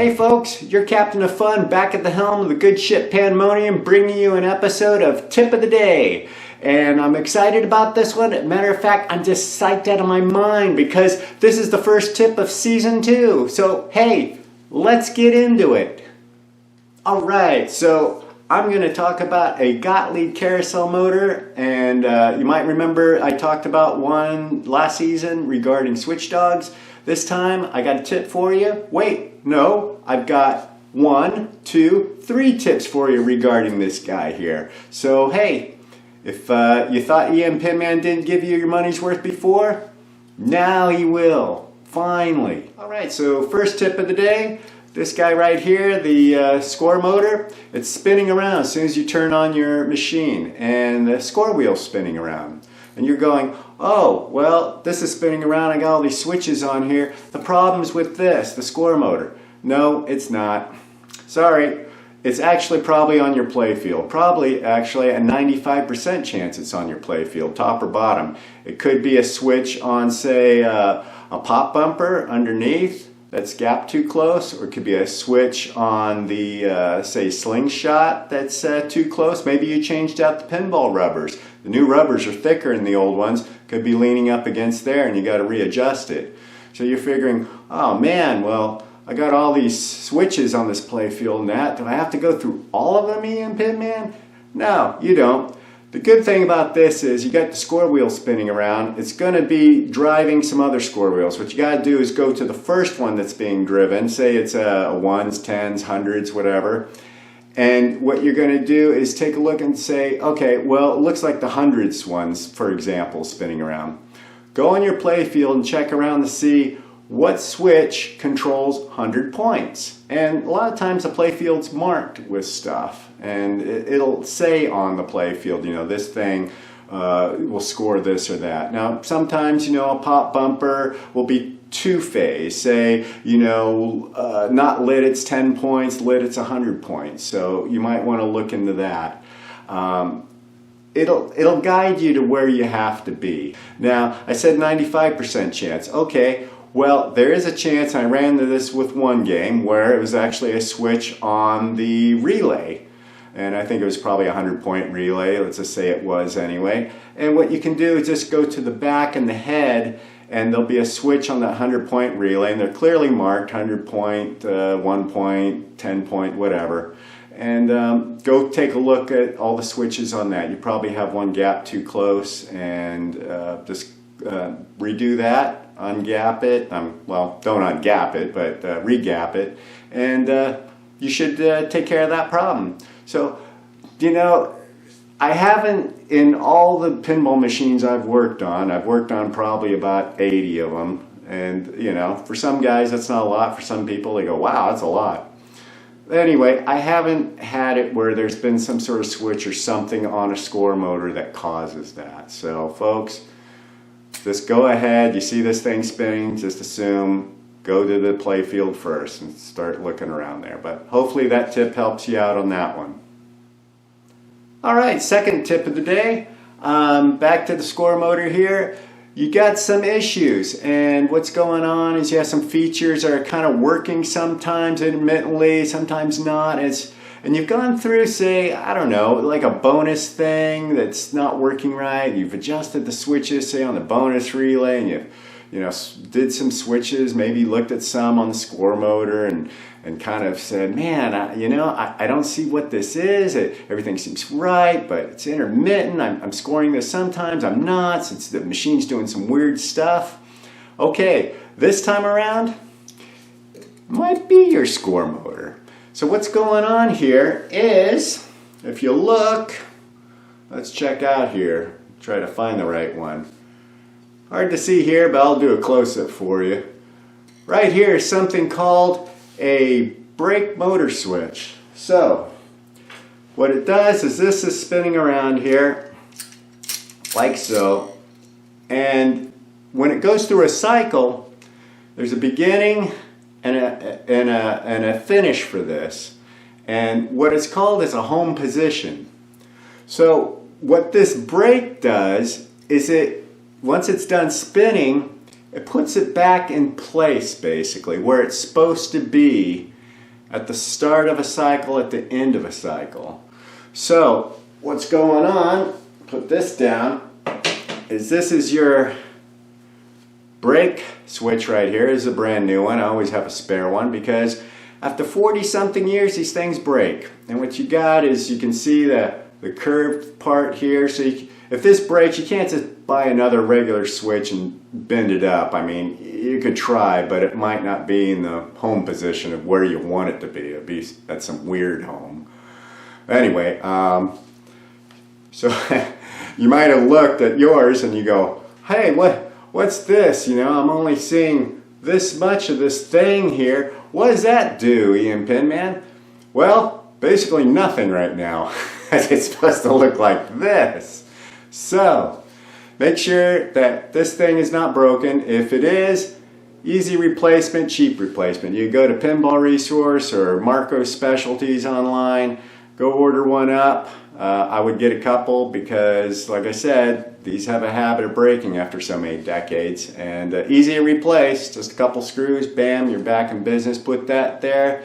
Hey folks, your captain of fun back at the helm of the good ship Pandemonium, bringing you an episode of Tip of the Day. And I'm excited about this one. Matter of fact, I'm just psyched out of my mind because this is the first tip of season 2. So hey, let's get into it. Alright, so I'm going to talk about a Gottlieb carousel motor, and you might remember I talked about one last season regarding switch dogs. This time I got a tip for you. Wait, no, I've got 1, 2, 3 tips for you regarding this guy here. So hey, if you thought EM-PINMAN didn't give you your money's worth before, now he will, finally. Alright, so first tip of the day. This guy right here, the score motor, it's spinning around as soon as you turn on your machine, and the score wheel's spinning around. And you're going, oh, well, this is spinning around, I got all these switches on here. The problem's with this, the score motor. No, it's not. Sorry, it's actually probably on your playfield. Probably actually a 95% chance it's on your playfield, top or bottom. It could be a switch on, say, a pop bumper underneath that's gapped too close, or it could be a switch on the, say, slingshot that's too close. Maybe you changed out the pinball rubbers. The new rubbers are thicker than the old ones. Could be leaning up against there and you got to readjust it. So you're figuring, oh man, well, I got all these switches on this playfield and that. Do I have to go through all of them, EM-PINMAN? No, you don't. The good thing about this is you got the score wheel spinning around. It's going to be driving some other score wheels. What you got to do is go to the first one that's being driven. Say it's a 1s, 10s, 100s, whatever. And what you're going to do is take a look and say, okay, well, it looks like the 100s ones, for example, spinning around. Go on your playfield and check around to see what switch controls 100 points. And a lot of times the playfield's marked with stuff, and it'll say on the playfield, you know, this thing will score this or that. Now sometimes, you know, a pop bumper will be two-phase. Say, you know, not lit it's 10 points, lit it's 100 points. So you might want to look into that. It'll guide you to where you have to be. Now I said 95% chance. Okay. Well, there is a chance. I ran into this with one game where it was actually a switch on the relay. And I think it was probably a 100-point relay. Let's just say it was anyway. And what you can do is just go to the back and the head, and there'll be a switch on that 100-point relay. And they're clearly marked 100-point, 1-point, 10-point, whatever. And go take a look at all the switches on that. You probably have one gap too close, and just redo that. Ungap it, well, don't ungap it, but regap it, and you should take care of that problem. So, you know, I haven't, in all the pinball machines I've worked on probably about 80 of them, and, you know, for some guys that's not a lot, for some people they go, wow, that's a lot. Anyway, I haven't had it where there's been some sort of switch or something on a score motor that causes that. So, folks, just go ahead, you see this thing spinning, just assume, go to the playfield first and start looking around there. But hopefully that tip helps you out on that one. Alright, second tip of the day. Back to the score motor here. You got some issues, and what's going on is you have some features that are kind of working sometimes intermittently, sometimes not. And you've gone through, say, I don't know, like a bonus thing that's not working right. You've adjusted the switches, say, on the bonus relay, and you know, did some switches, maybe looked at some on the score motor and kind of said, man, I don't see what this is. Everything seems right, but it's intermittent. I'm scoring this sometimes, I'm not, since the machine's doing some weird stuff. Okay, this time around, it might be your score motor. So what's going on here is, if you look, let's check out here, try to find the right one. Hard to see here, but I'll do a close-up for you. Right here is something called a brake motor switch. So, what it does is this is spinning around here, like so, and when it goes through a cycle, there's a beginning and a finish for this, and what it's called is a home position. So what this brake does is once it's done spinning, it puts it back in place basically where it's supposed to be, at the start of a cycle, at the end of a cycle. So what's going on, put this down, is this is your brake switch right here. This is a brand new one. I always have a spare one because after 40 something years these things break. And what you got is, you can see the curved part here. So if this breaks, you can't just buy another regular switch and bend it up. I mean, you could try, but it might not be in the home position of where you want it to be. It'd be at some weird home. Anyway, so you might have looked at yours and you go, hey, what's this? You know, I'm only seeing this much of this thing here. What does that do, EM-PINMAN? Well, basically nothing right now. It's supposed to look like this. So, make sure that this thing is not broken. If it is, easy replacement, cheap replacement. You go to Pinball Resource or Marco Specialties online, go order one up. I would get a couple because, like I said, these have a habit of breaking after so many decades. And easy to replace, just a couple screws, bam, you're back in business. Put that there.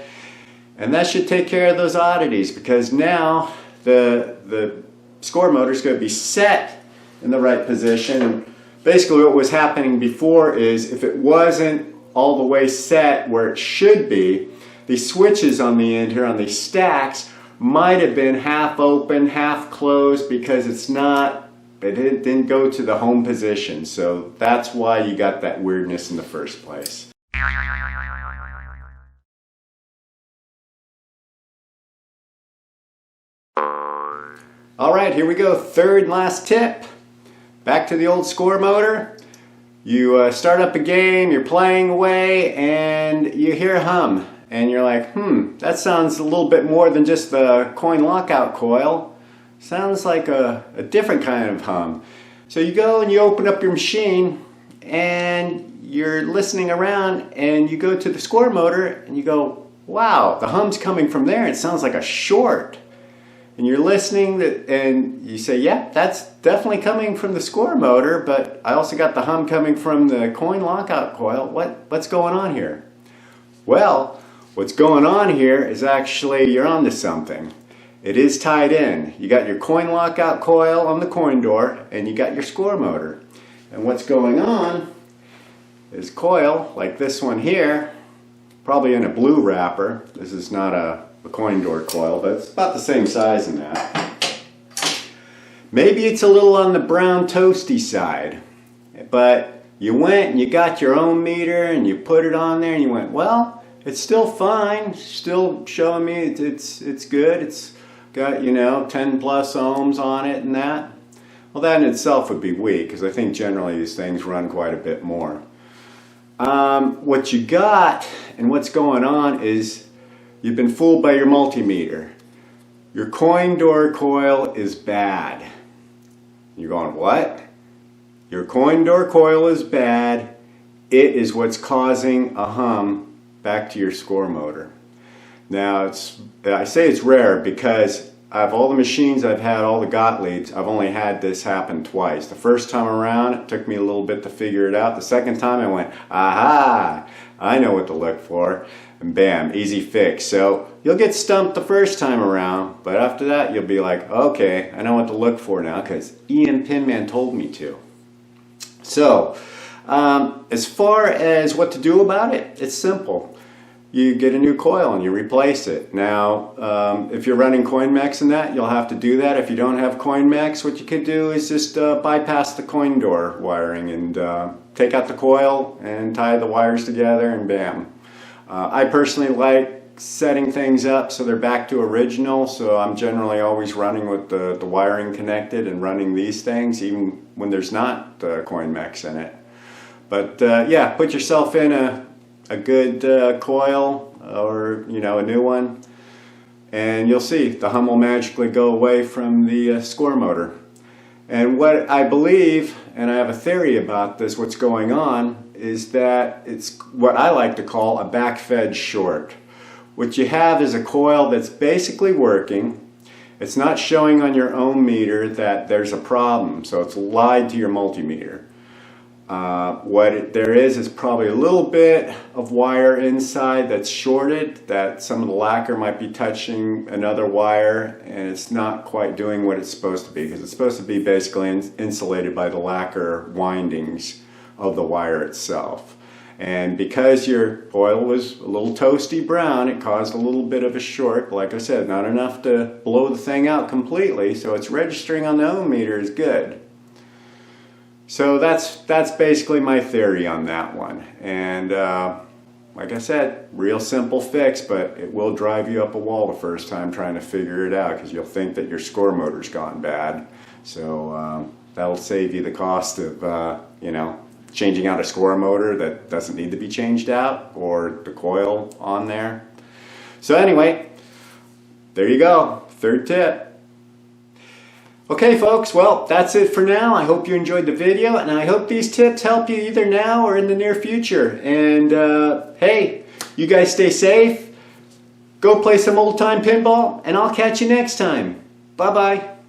And that should take care of those oddities, because now the score motor is going to be set in the right position. And basically what was happening before is, if it wasn't all the way set where it should be, the switches on the end here on these stacks might have been half open, half closed, because it didn't go to the home position. So that's why you got that weirdness in the first place. Alright, here we go. Third and last tip. Back to the old score motor. You start up a game, you're playing away, and you hear a hum. And you're like, that sounds a little bit more than just the coin lockout coil. Sounds like a different kind of hum. So you go and you open up your machine and you're listening around, and you go to the score motor and you go, wow, the hum's coming from there. It sounds like a short. And you're listening and you say, yeah, that's definitely coming from the score motor, but I also got the hum coming from the coin lockout coil. What's going on here? Well, what's going on here is actually you're onto something. It is tied in. You got your coin lockout coil on the coin door, and you got your score motor. And what's going on is coil, like this one here, probably in a blue wrapper. This is not a coin door coil, but it's about the same size in that. Maybe it's a little on the brown toasty side, but you went and you got your ohm meter and you put it on there and you went, well, it's still fine, still showing me it's good. It's got, 10 plus ohms on it and that. Well, that in itself would be weak, because I think generally these things run quite a bit more. What you got and what's going on is you've been fooled by your multimeter. Your coin door coil is bad. You're going, what? Your coin door coil is bad. It is what's causing a hum back to your score motor. Now, I say it's rare because out of all the machines I've had, all the Gottliebs, I've only had this happen twice. The first time around, it took me a little bit to figure it out. The second time I went, aha, I know what to look for. And bam, easy fix. So you'll get stumped the first time around, but after that you'll be like, okay, I know what to look for now because EM-PINMAN told me to. So as far as what to do about it, it's simple. You get a new coil and you replace it. Now, if you're running CoinMex and that, you'll have to do that. If you don't have CoinMex, what you could do is just bypass the coin door wiring and take out the coil and tie the wires together and bam. I personally like setting things up so they're back to original, so I'm generally always running with the wiring connected and running these things even when there's not CoinMex in it. But yeah, put yourself in a good coil or a new one, and you'll see the hum will magically go away from the score motor. And what I believe, and I have a theory about this, what's going on is that it's what I like to call a back-fed short. What you have is a coil that's basically working. It's not showing on your ohm meter that there's a problem, so it's lied to your multimeter. There is probably a little bit of wire inside that's shorted, that some of the lacquer might be touching another wire, and it's not quite doing what it's supposed to be, because it's supposed to be basically insulated by the lacquer windings of the wire itself. And because your oil was a little toasty brown, it caused a little bit of a short. Like I said, not enough to blow the thing out completely, so it's registering on the ohm meter is good. So that's basically my theory on that one. And like I said, real simple fix, but it will drive you up a wall the first time trying to figure it out, because you'll think that your score motor's gone bad. So that'll save you the cost of you know, changing out a score motor that doesn't need to be changed out, or the coil on there. So anyway, there you go, third tip. Okay folks, well that's it for now. I hope you enjoyed the video, and I hope these tips help you either now or in the near future. And hey, you guys stay safe, go play some old time pinball, and I'll catch you next time. Bye bye.